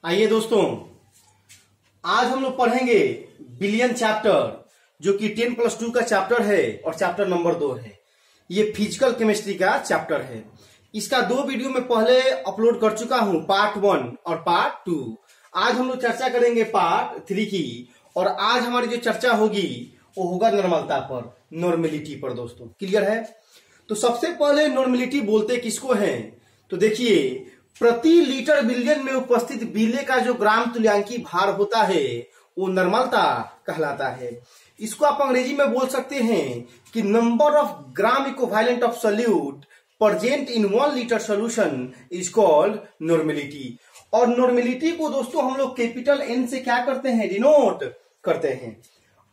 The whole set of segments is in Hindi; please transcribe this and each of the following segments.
आइए दोस्तों, आज हम लोग पढ़ेंगे बिलियन चैप्टर, जो कि 10+2 का चैप्टर है और चैप्टर नंबर 2 है। ये फिजिकल केमिस्ट्री का चैप्टर है। इसका 2 वीडियो में पहले अपलोड कर चुका हूं, पार्ट 1 और पार्ट 2। आज हम लोग चर्चा करेंगे पार्ट 3 की, और आज हमारी जो चर्चा होगी वो होगा नॉर्मलता पर, नॉर्मेलिटी पर। दोस्तों क्लियर है? तो सबसे पहले नॉर्मेलिटी बोलते किसको है? तो देखिए, प्रति लीटर बिलियन में उपस्थित बिले का जो ग्राम तुल्यांकी भार होता है वो नॉर्मलता कहलाता है। इसको आप अंग्रेजी में बोल सकते हैं कि number of gram equivalent of solute present in 1 litre solution is called normality. और नॉर्मेलिटी को दोस्तों हम लोग कैपिटल एन से क्या करते हैं? डिनोट करते हैं।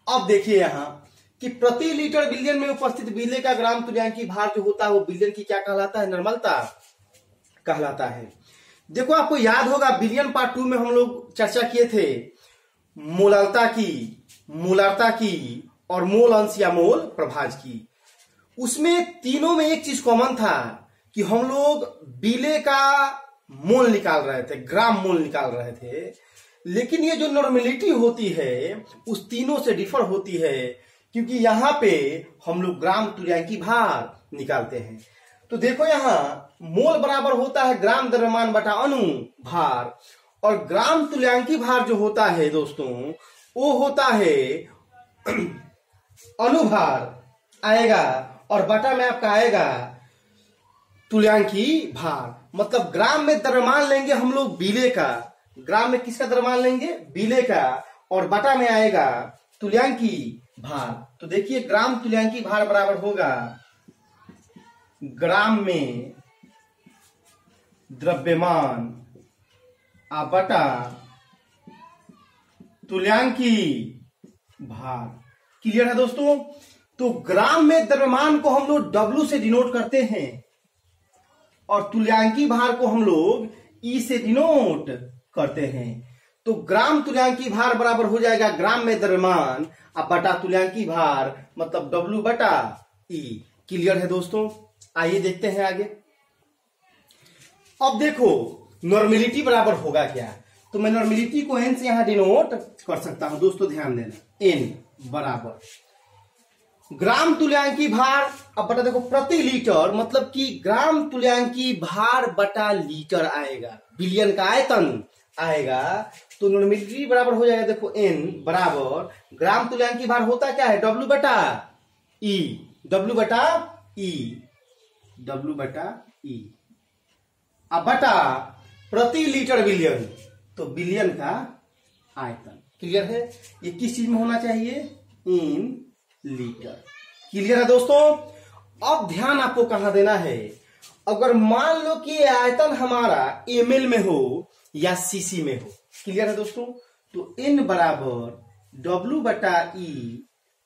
अब देखिए यहाँ कि प्रति लीटर बिलियन में उपस्थित बिले का ग्राम तुल्यांकी भार जो होता है वो बिलियन की क्या कहलाता है? नॉर्मलता कहलाता है। देखो, आपको याद होगा बिलियन पार्ट 2 में हम लोग चर्चा किए थे मोलालता की, मोलारता की और मोल अंश या मोल प्रभाज की। उसमें तीनों में एक चीज कॉमन था कि हम लोग बिले का मोल निकाल रहे थे, ग्राम मोल निकाल रहे थे। लेकिन ये जो नॉर्मेलिटी होती है उस तीनों से डिफर होती है, क्योंकि यहां पे हम लोग ग्राम तुल्यांकी भार निकालते हैं। तो देखो, यहाँ मोल बराबर होता है ग्राम द्रव्यमान बटा अणु भार, और ग्राम तुल्यांकी भार जो होता है दोस्तों वो होता है अणु भार आएगा, और बटा में आपका आएगा तुल्यांकी भार। मतलब ग्राम में द्रव्यमान लेंगे हम लोग बिले का, ग्राम में किसका द्रव्यमान लेंगे? बिले का, और बटा में आएगा तुल्यांकी भार। तो देखिए, ग्राम तुल्यांकी भार बराबर होगा ग्राम में द्रव्यमान बटा तुल्यांकी भार। क्लियर है दोस्तों? तो ग्राम में द्रव्यमान को हम लोग W से डिनोट करते हैं, और तुल्यांकी भार को हम लोग E से डिनोट करते हैं। तो ग्राम तुल्यांकी भार बराबर हो जाएगा ग्राम में द्रव्यमान बटा तुल्यांकी भार, मतलब W बटा E। क्लियर है दोस्तों? आइए देखते हैं आगे। अब देखो, नॉर्मेलिटी बराबर होगा क्या? तो मैं नॉर्मेलिटी को n से यहां डिनोट कर सकता हूं। दोस्तों ध्यान देना, n बराबर ग्राम तुल्यांकी भार बटा, देखो प्रति लीटर, मतलब कि ग्राम तुल्यांकी भार बटा लीटर आएगा, बिलियन का आयतन आएगा। तो नॉर्मेलिटी बराबर हो जाएगा, देखो n बराबर ग्राम तुल्यांकी भार होता क्या है? W बटा E, W बटा E, W बटा E अब बटा प्रति लीटर बिलियन, तो बिलियन का आयतन। क्लियर है? ये किस चीज में होना चाहिए? In litre. क्लियर है दोस्तों? अब ध्यान आपको कहां देना है? अगर मान लो कि आयतन हमारा ml में हो या cc में हो। क्लियर है दोस्तों? तो n बराबर W बटा E,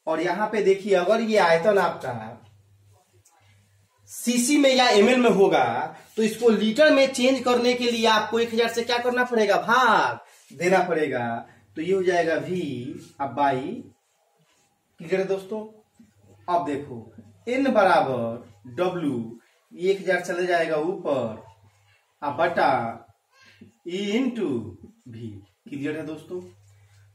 और यहां पे देखिए अगर ये आयतन आपका सीसी में या एमएल में होगा तो इसको लीटर में चेंज करने के लिए आपको 1000 से क्या करना पड़ेगा? भाग देना पड़ेगा। तो ये हो जाएगा V बाई। क्लियर है दोस्तों? अब देखो, n बराबर W, 1000 चले जाएगा ऊपर, बटा E इंटू V। क्लियर है दोस्तों?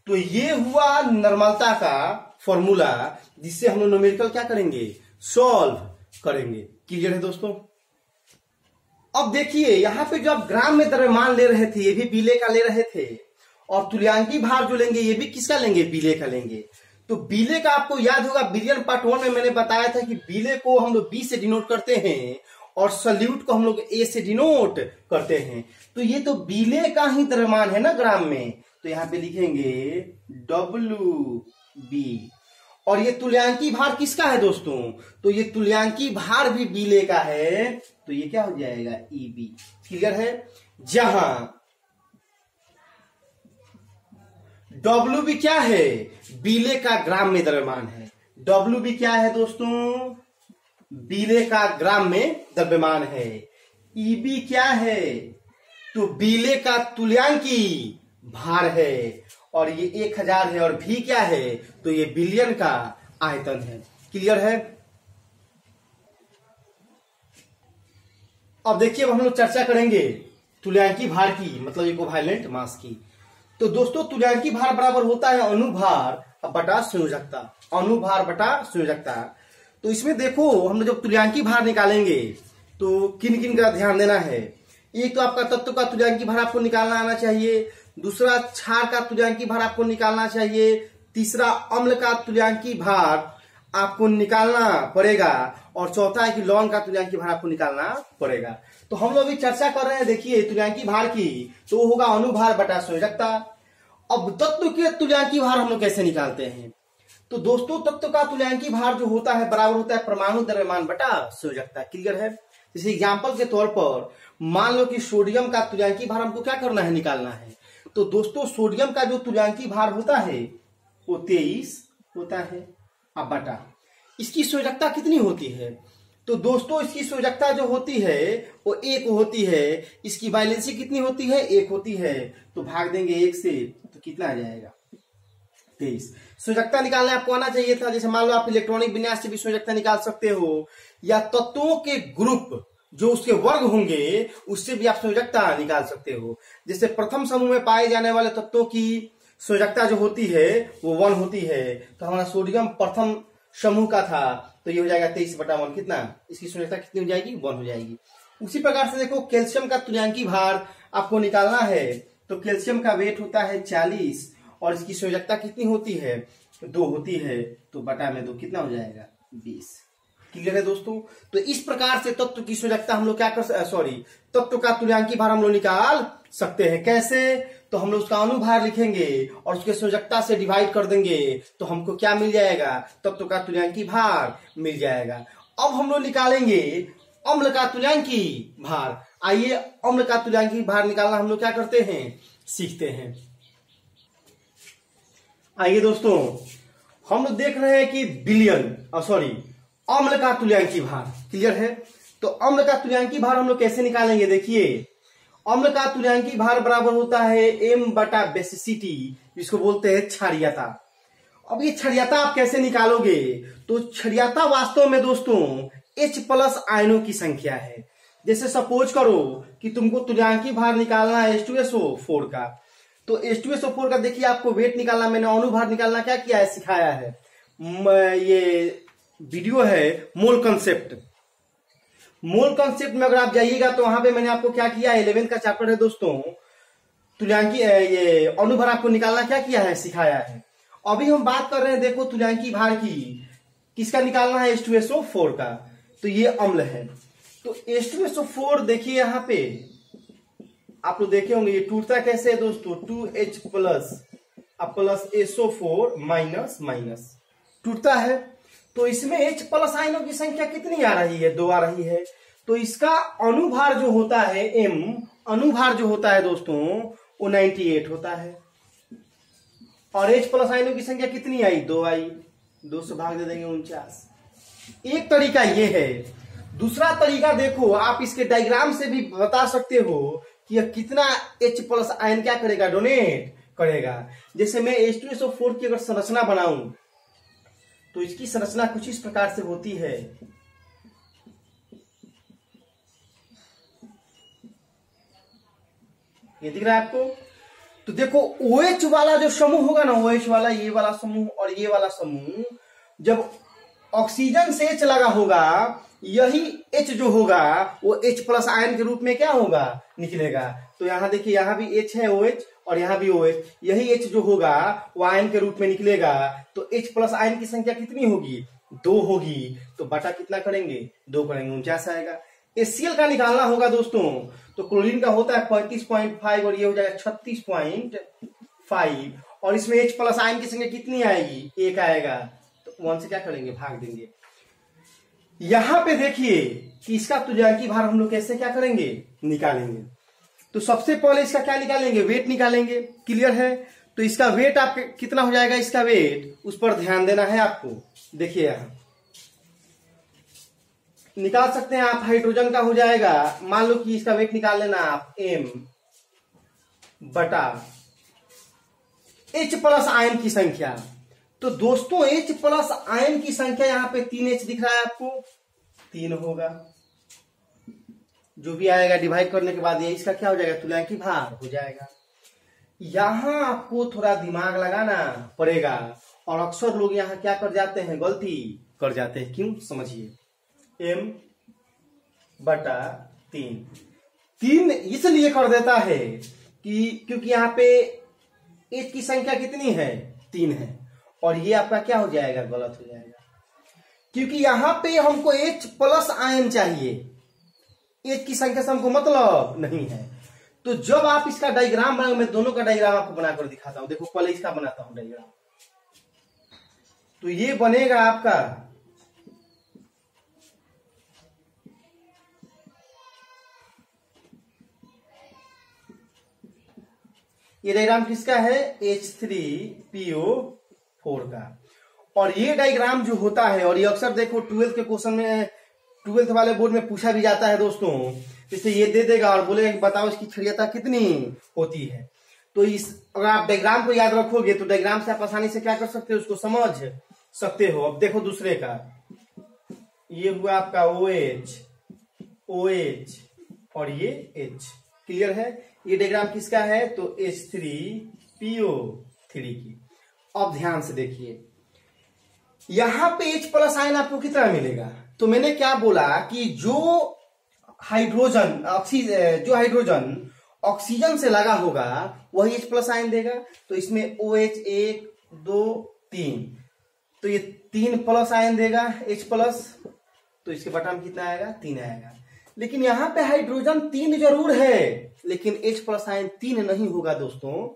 तो ये हुआ नॉर्मलता का फॉर्मूला, जिससे हम लोग न्यूमेरिकल क्या करेंगे? सॉल्व करेंगे। क्लियर है दोस्तों? अब देखिए, यहां पे जो आप ग्राम में द्रव्यमान ले रहे थे ये भी बिले का ले रहे थे, और तुल्यांकी भार जो लेंगे ये भी किसका लेंगे? बिले का लेंगे। तो बिले का आपको याद होगा बिलियन पार्ट 1 में मैंने बताया था कि बिले को हम लोग B से डिनोट करते हैं और सोल्यूट को हम लोग A से डिनोट करते हैं। तो ये तो बिले का ही द्रव्यमान है ना ग्राम में, तो यहां पे लिखेंगे WB। और ये तुल्यांकी भार किसका है दोस्तों? तो ये तुल्यांकी भार भी बिले का है, तो ये क्या हो जाएगा? EB। क्लियर है? जहां WB क्या है? बिले का ग्राम में द्रव्यमान है। WB क्या है दोस्तों? बिले का ग्राम में द्रव्यमान है। EB क्या है? तो बिले का तुल्यांकी भार है, और ये 1000 है, और V क्या है? तो ये बिलियन का आयतन है। क्लियर है? अब देखिए, अब हम लोग चर्चा करेंगे तुल्यांकी भार की, मतलब इक्विवेलेंट मास की। तो दोस्तों तुल्यांकी भार बराबर होता है अनुभार बटा संयोजकता, अनुभार बटा संयोजकता। तो इसमें देखो हम लोग जब तुल्यांकी भार निकालेंगे तो किन किन का ध्यान देना है। एक तो आपका तत्व का तुल्यांकी भार आपको निकालना आना चाहिए, दूसरा क्षार का तुल्यांकी भार आपको निकालना चाहिए, तीसरा अम्ल का तुल्यांकी भार आपको निकालना पड़ेगा, और चौथा है कि लवण का तुल्यांकी भार आपको निकालना पड़ेगा। तो हम लोग अभी चर्चा कर रहे हैं, देखिए तुल्यांकी भार की, तो वो होगा अनुभार बटा संयोजकता। अब तत्व के तुल्यांकी भार हम लोग कैसे निकालते हैं। तो दोस्तों तत्व का तुल्यांकी भार जो होता है बराबर होता है परमाणु द्रव्यमान बटा संयोजकता। क्लियर है। जैसे एग्जाम्पल के तौर पर मान लो कि सोडियम का तुल्यांकी भार हमको क्या करना है, निकालना है। तो दोस्तों सोडियम का जो तुल्यांकी भार होता है वो 23 होता है। अब बटा इसकी संयोजकता कितनी होती है। तो दोस्तों इसकी संयोजकता जो होती है वो 1 होती है। इसकी वैलेंसी कितनी होती है, 1 होती है। तो भाग देंगे 1 से, तो कितना आ जाएगा 23। संयोजकता निकालने आपको आना चाहिए था। जैसे मान लो आप इलेक्ट्रॉनिक विन्यास से भी संयोजकता निकाल सकते हो, या तत्वों के ग्रुप जो उसके वर्ग होंगे उससे भी आप संयोजकता निकाल सकते हो। जैसे प्रथम समूह में पाए जाने वाले तत्वों की संयोजकता जो होती है वो 1 होती है। तो हमारा सोडियम प्रथम समूह का था, तो ये हो जाएगा 23/1। कितना, इसकी संयोजकता कितनी हो जाएगी, 1 हो जाएगी। उसी प्रकार से देखो कैल्शियम का तुल्यांकी भार आपको निकालना है। तो कैल्शियम का वेट होता है 40 और इसकी संयोजकता कितनी होती है, 2 होती है। तो बटा में 2 कितना हो जाएगा, 20। क्लियर है दोस्तों। तो इस प्रकार से तत्व की संयोजकता हम लोग क्या कर तत्व का तुल्यांकी भार हम लोग निकाल सकते हैं। कैसे, तो हम लोग उसका अनुभार लिखेंगे और उसके संयोजकता से डिवाइड कर देंगे, तो हमको क्या मिल जाएगा, तत्व का तुल्यांकी भार मिल जाएगा। अब हम लोग निकालेंगे अम्ल का तुल्यांकी भार। आइए अम्ल का तुल्यांकी भार निकालना हम लोग क्या करते हैं, सीखते हैं। आइए दोस्तों हम लोग देख रहे हैं कि अम्ल का तुल्यांकी भार। क्लियर है। तो अम्ल का तुल्यांकी भार हम लोग कैसे निकालेंगे, देखिए अम्ल का तुल्यांकी भार बराबर होता है m बटा बेसिसिटी, जिसको बोलते हैं क्षारीयता। अब ये क्षारीयता आप कैसे निकालोगे, तो क्षारीयता वास्तव में दोस्तों H+ आयनों की संख्या है। जैसे सपोज करो कि तुमको तुल्यांकी भार निकालना है H2SO4 का, तो H2SO4 का देखिए आपको वेट निकालना, मैंने अनुभार निकालना क्या किया है, सिखाया है। ये वीडियो है मोल कंसेप्ट। मोल कंसेप्ट में अगर आप जाइएगा तो वहां पे मैंने आपको क्या किया, 11th का चैप्टर है दोस्तों, तुल्यांकी ये अनुभार आपको निकालना क्या किया है, सिखाया है। अभी हम बात कर रहे हैं देखो तुल्यांकी भार की, किसका निकालना है, H2SO4 का। तो ये अम्ल है। तो H2SO4 देखिए यहाँ पे आप लोग देखे होंगे, ये टूटता कैसे है दोस्तों, 2H+ प्लस SO4 माइनस टूटता है। तो इसमें H+ आयनों की संख्या कितनी आ रही है, 2 आ रही है। तो इसका अनुभार जो होता है M, अनुभार जो होता है दोस्तों वो 98 होता है। और H+ आयनों की संख्या कितनी आई, 2 आई। 2 से भाग दे देंगे 49। एक तरीका ये है। दूसरा तरीका देखो, आप इसके डायग्राम से भी बता सकते हो कि यह कितना H+ आयन क्या करेगा, डोनेट करेगा। जैसे मैं H2SO4 की अगर संरचना बनाऊं तो इसकी संरचना कुछ इस प्रकार से होती है। ये दिख रहा है आपको। तो देखो OH वाला जो समूह होगा ना, OH वाला, ये वाला समूह और ये वाला समूह, जब ऑक्सीजन से H लगा होगा, यही H जो होगा वो H+ आयन के रूप में क्या होगा, निकलेगा। तो यहां देखिए, यहां भी H है OH और यहां भी OH, यही H जो होगा वो आयन के रूप में निकलेगा। तो H+ आयन की संख्या कितनी होगी, 2 होगी। तो बटा कितना करेंगे, 2 करेंगे, 49 आएगा। HCl का निकालना होगा दोस्तों, तो क्लोरीन का होता है 35.5 और ये हो जाएगा 36.5, और इसमें H+ आयन की संख्या कितनी आएगी, 1 आएगा। तो 1 से क्या करेंगे, भाग देंगे। यहां पे देखिए कि इसका तुल्यांकी भार हम लोग कैसे क्या करेंगे, निकालेंगे। तो सबसे पहले इसका क्या निकालेंगे, वेट निकालेंगे। क्लियर है। तो इसका वेट आप कितना हो जाएगा, इसका वेट, उस पर ध्यान देना है आपको। देखिए यहां निकाल सकते हैं आप, हाइड्रोजन का हो जाएगा, मान लो कि इसका वेट निकाल लेना आप, M बटा H+ आयन की संख्या। तो दोस्तों H+ आयन की संख्या यहां पे 3H दिख रहा है आपको, 3 होगा। जो भी आएगा डिवाइड करने के बाद ये इसका क्या हो जाएगा, तुल्यांकी भार हो जाएगा। यहाँ आपको थोड़ा दिमाग लगाना पड़ेगा और अक्सर लोग यहाँ क्या कर जाते हैं, गलती कर जाते हैं। क्यों, समझिए। m बटा 3 इसलिए कर देता है कि क्योंकि यहाँ पे h की संख्या कितनी है, 3 है, और ये आपका क्या हो जाएगा, गलत हो जाएगा, क्योंकि यहाँ पे हमको h प्लस आयन चाहिए, h की संख्या से हमको मतलब नहीं है। तो जब आप इसका डायग्राम बनाओगे, मैं दोनों का डायग्राम आपको बनाकर दिखाता हूं। देखो पहले इसका बनाता हूं डायग्राम। तो ये बनेगा आपका ये डायग्राम किसका है, H3PO4 का। और ये डायग्राम जो होता है, और ये अक्सर देखो 12th के क्वेश्चन में, 12th वाले बोर्ड में पूछा भी जाता है दोस्तों। जैसे ये दे देगा और बोलेगा कि बताओ इसकी क्षणिकता कितनी होती है। तो इस अगर आप डायग्राम को याद रखोगे तो डायग्राम से आप आसानी से क्या कर सकते हो, उसको समझ सकते हो। अब देखो दूसरे का, ये हुआ आपका OH और ये H, क्लियर है। ये डायग्राम किसका है, तो H3PO3 की। अब ध्यान से देखिए, यहां पे H प्लस आयन आपको कितना मिलेगा। तो मैंने क्या बोला कि जो हाइड्रोजन ऑक्सीजन से लगा होगा वही H प्लस आयन देगा। तो इसमें OH 1 2 3, तो ये 3 प्लस आयन देगा H प्लस। तो इसके बटा में कितना आएगा, 3 आएगा। लेकिन यहाँ पे हाइड्रोजन 3 जरूर है, लेकिन H प्लस आयन 3 नहीं होगा दोस्तों,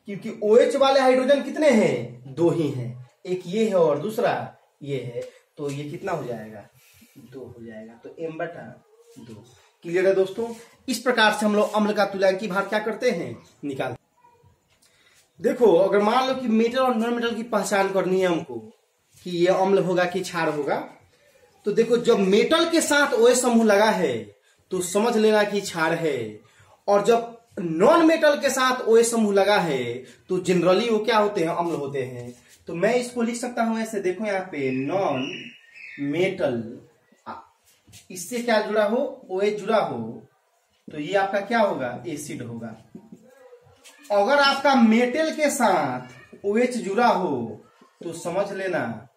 क्योंकि OH वाले हाइड्रोजन कितने हैं, 2 ही हैं। एक ये है और दूसरा ये है। तो ये कितना हो जाएगा, 2 हो जाएगा। तो m बटा 2, क्लियर है दोस्तों। इस प्रकार से हम लोग अम्ल का तुल्यांकी भार क्या करते हैं, निकालते। देखो अगर मान लो कि मेटल और नॉन मेटल की पहचान करनी है हमको कि ये अम्ल होगा कि क्षार होगा, तो देखो जब मेटल के साथ OH समूह लगा है तो समझ लेना कि क्षार है, और जब नॉन मेटल के साथ OH समूह लगा है तो जनरली वो क्या होते हैं, अम्ल होते हैं। तो मैं इसको लिख सकता हूं ऐसे, देखो यहाँ पे नॉन मेटल, इससे क्या जुड़ा हो, OH जुड़ा हो, तो ये आपका क्या होगा, एसिड होगा। अगर आपका मेटल के साथ OH जुड़ा हो तो समझ लेना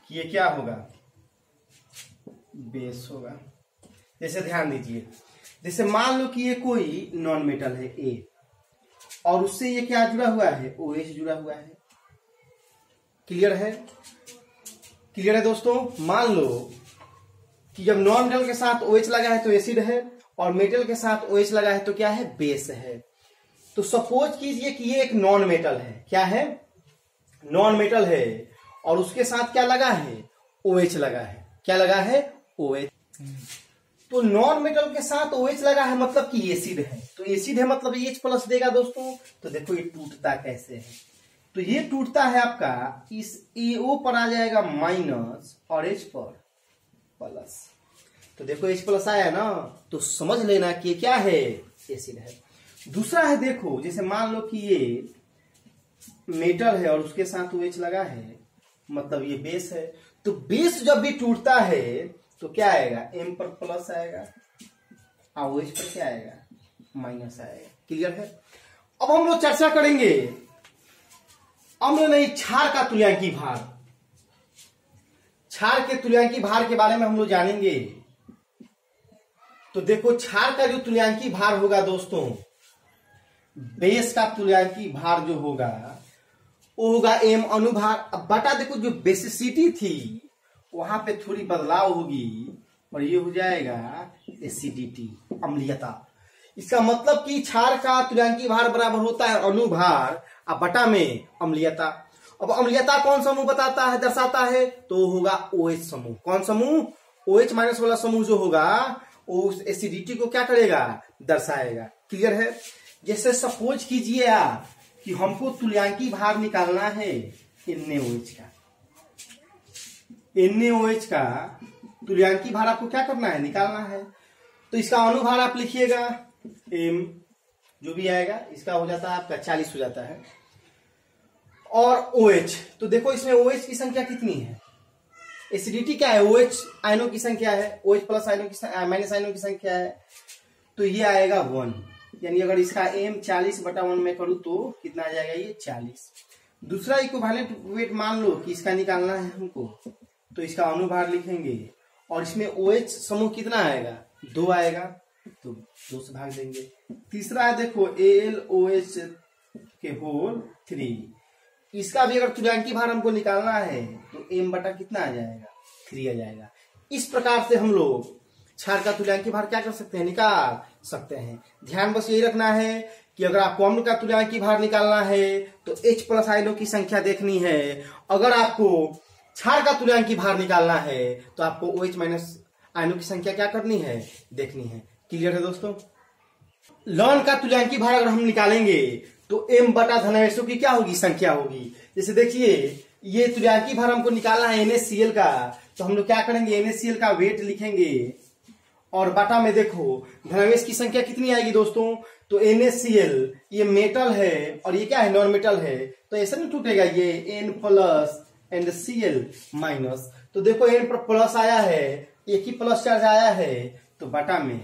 कि ये क्या होगा, बेस होगा। जैसे ध्यान दीजिए, जैसे मान लो कि ये कोई नॉन मेटल है A, और उससे ये क्या जुड़ा हुआ है, OH जुड़ा हुआ है। क्लियर है, क्लियर है दोस्तों। मान लो कि जब नॉन मेटल के साथ OH लगा है तो एसिड है, और मेटल के साथ OH लगा है तो क्या है, बेस है। तो सपोज कीजिए कि ये एक नॉन मेटल है, क्या है, नॉन मेटल है, और उसके साथ क्या लगा है, OH लगा है। क्या लगा है, OH। तो नॉन मेटल के साथ OH लगा है मतलब कि एसिड है, तो एसिड है मतलब H प्लस देगा दोस्तों। तो देखो ये टूटता कैसे है, तो ये टूटता है आपका इस AO पर आ जाएगा माइनस और H पर प्लस। तो देखो H प्लस आया ना, तो समझ लेना कि ये क्या है, एसिड है। दूसरा है, देखो जैसे मान लो कि ये मेटल है और उसके साथ OH लगा है, मतलब ये बेस है। तो बेस जब भी टूटता है तो क्या आएगा, M पर प्लस आएगा और OH पर क्या आएगा, माइनस आएगा। क्लियर है। अब हम लोग चर्चा करेंगे अम्ल नहीं क्षार का तुल्यांकी भार। क्षार के तुल्यांकी भार के बारे में हम लोग जानेंगे। तो देखो क्षार का जो तुल्यांकी भार होगा दोस्तों, बेस का तुल्यांकी भार जो होगा वो होगा M अनुभार। अब बटा देखो जो बेसिसिटी थी वहां पे थोड़ी बदलाव होगी और ये हो जाएगा एसिडिटी, अम्लीयता। इसका मतलब कि क्षार का तुल्यांकी भार बराबर होता है अनुभार और बटा में अम्लीयता। अब अम्लीयता कौन समूह बताता है, दर्शाता है, तो होगा OH समूह। कौन समूह, OH माइनस वाला समूह जो होगा उस एसिडिटी को क्या करेगा, दर्शाएगा। क्लियर है। जैसे सपोज कीजिए आप कि हमको तुल्यांकी भार निकालना है NaOH का। NaOH का तुल्यांकी भार आपको क्या करना है, निकालना है। तो इसका अनुभार आप लिखिएगा M, जो भी आएगा इसका हो जाता है आपका 40 हो जाता है। और OH, तो देखो इसमें OH की संख्या कितनी है, एसिडिटी क्या है, OH आयनों की संख्या है, OH प्लस आयनों की माइनस आयनों की संख्या है, तो ये आएगा 1। यानी अगर इसका m 40/1 में करूँ तो कितना आ जाएगा, ये 40। दूसरा इक्विवेलेंट वेट मान लो कि इसका निकालना है हमको, तो इसका अनुभार लिखेंगे और इसमें OH समूह कितना आएगा, 2 आएगा, तो 2 से भाग देंगे। तीसरा है देखो AlOH के होल 3, इसका भी अगर तुल्यांकी भार हमको निकालना है तो m बटा कितना आ जाएगा, 3 आ जाएगा। इस प्रकार से हम लोग क्षार का तुल्यांकी भार क्या कर सकते हैं, निकाल सकते हैं। ध्यान बस यही रखना है कि अगर आपको अम्ल का तुल्यांकी भार निकालना है तो H प्लस आयनों की संख्या देखनी है, अगर आपको क्षार का तुल्यांकी भार निकालना है तो आपको OH माइनस आयनों की संख्या क्या करनी है, देखनी है। क्लियर है दोस्तों। लवण का तुल्यांकी भार अगर हम निकालेंगे तो m बटा धनावेशों की क्या होगी, संख्या होगी। जैसे देखिए ये तुल्यांकी भार हमको निकालना है NaCl का, तो हम लोग क्या करेंगे, NaCl का वेट लिखेंगे और बटा में देखो धनावेश की संख्या कितनी आएगी दोस्तों, तो NaCl ये मेटल है और ये क्या है, नॉन मेटल है, तो ऐसा नहीं टूटेगा, ये N plus and Cl minus, तो देखो N पर प्लस आया है, एक ही प्लस चार्ज आया है, तो बटा में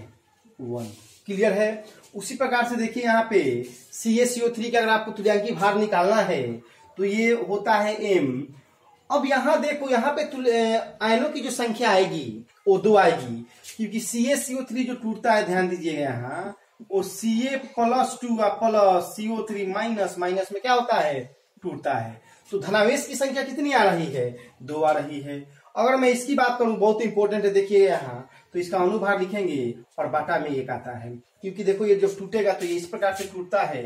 1। क्लियर है। उसी प्रकार से देखिए यहाँ पे CaCO3 का अगर आपको तुल्यांकी भार निकालना है तो ये होता है m। अब यहाँ देखो यहाँ पे आयनों की जो संख्या आएगी वो 2 आएगी, क्योंकि CaCO3 जो टूटता है, ध्यान दीजिएगा यहाँ, वो Ca plus 2 plus CO3 minus minus में क्या होता है, टूटता है। तो धनावेश की संख्या कितनी आ रही है, 2 आ रही है। अगर मैं इसकी बात करूं, बहुत इंपॉर्टेंट है, देखिए यहाँ तो इसका अनुभार लिखेंगे और बाटा में 1 आता है, क्योंकि देखो ये जब टूटेगा तो ये इस प्रकार से टूटता है,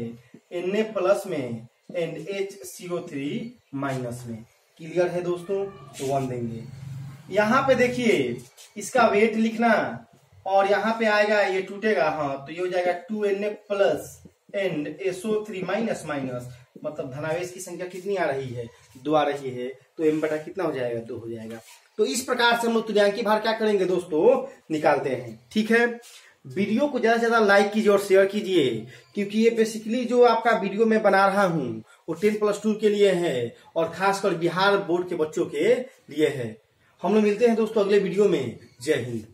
Na प्लस में एंड HCO3 माइनस में। क्लियर है दोस्तों, तो 1 देंगे। यहाँ पे देखिए इसका वेट लिखना और यहाँ पे आएगा ये टूटेगा, हाँ, तो ये हो जाएगा 2Na plus and SO3 minus minus, मतलब धनावेश की संख्या कितनी आ रही है, 2 आ रही है, तो m बटा कितना हो जाएगा, 2 हो जाएगा। तो इस प्रकार से हम लोग तुल्यांकी भार क्या करेंगे दोस्तों, निकालते हैं। ठीक है, वीडियो को ज्यादा से ज्यादा लाइक कीजिए और शेयर कीजिए, क्योंकि ये बेसिकली जो आपका वीडियो मैं बना रहा हूँ वो 10+2 के लिए है और खासकर बिहार बोर्ड के बच्चों के लिए है। हम लोग मिलते हैं दोस्तों अगले वीडियो में। जय हिंद।